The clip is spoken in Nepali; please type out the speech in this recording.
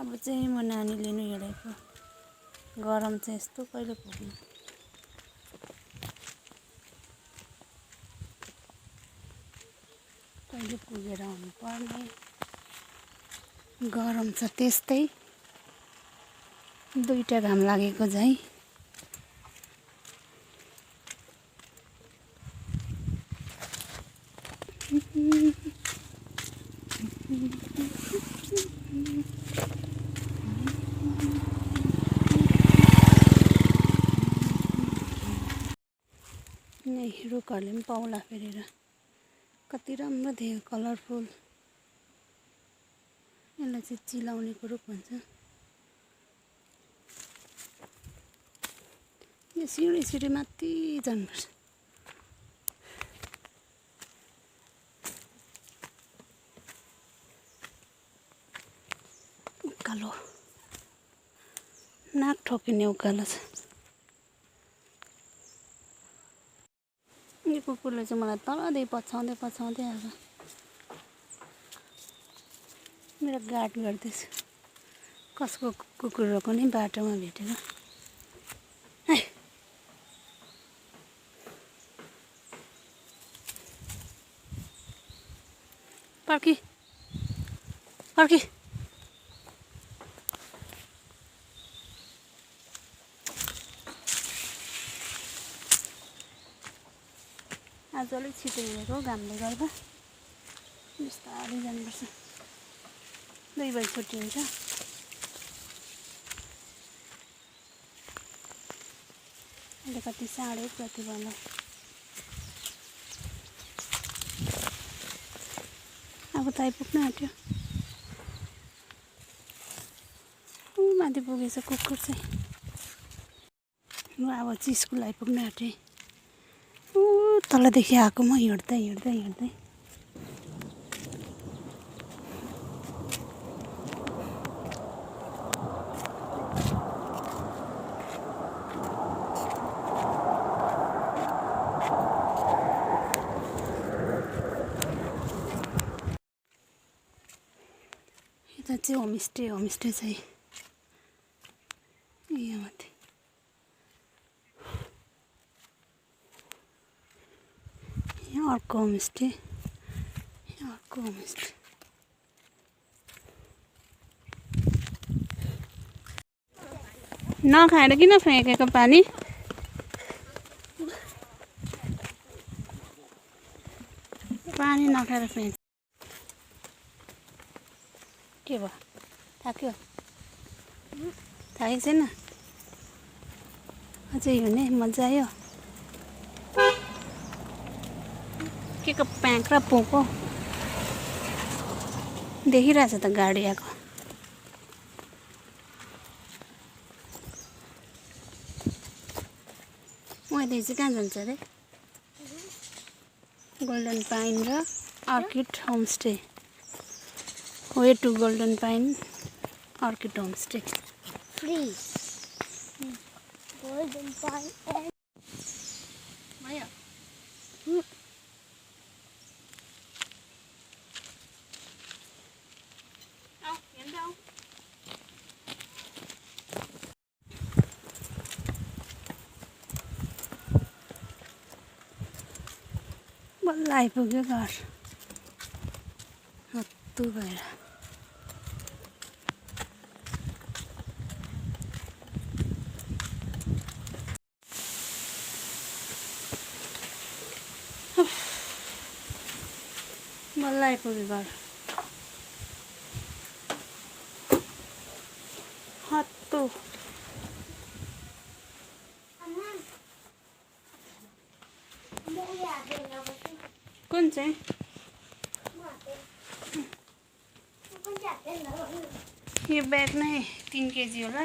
अब चाहिँ म नानी लिनु हिँडेको। गरम चाहिँ यस्तो कहिले पुग्नु। कहिले पुगेर आउनुपर्ने। गरम छ त्यस्तै। दुईटा घाम लागेको झै। रुखहरूले पनि पाउला फेरेर कति राम्रो थियो कलरफुल। यसलाई चाहिँ चिलाउनेको रुख भन्छ। यो सिँढी सिँढी माथि जानुपर्छ। उकालो नाक ठोकिने उकालो छ। यो कुकुरले चाहिँ मलाई तलदेखि पछाउँदै आएको। मेरो गार्ड गर्दैछ। कसको कुकुर हो कुनै बाटोमा भेटेर। पर्खी पर्खी। आज अलिक छिटो हिँडेको घामले गर्दा। बिस्तारै जानुपर्छ। 2 बजी छुट्टी हुन्छ। अहिले कति 1:30 जति भयो। अब त आइपुग्न आँट्यो। माथि पुगेछ कुकुर चाहिँ। अब चाहिँ स्कुल आइपुग्न आँटेँ। तलदेखि आएको म हिँड्दै। यता चाहिँ होमस्टे चाहिँ यहाँ माथि। यहाँ अर्को होमस्टे। नखाएर किन फ्याँकेको पानी? पानी नखाएर फ्याँक। के भयो? थाक्यो? थाकेको छैन? अझै हिँड्ने मजा आयो। के को प्याँक र पोको देखिरहेछ त गाडी आएको। मैले चाहिँ कहाँ जान्छ अरे? गोल्डन पाइन र orchid homestay. Way to golden pine orchid homestay. Free golden pine भयो। बल्ल आइपुग्यो घर। हत्तु भएर। बल्ल आइपुग्यो घर। हत्तु। कुन चाहिँ? यो ब्याग नै 3 केजी होला।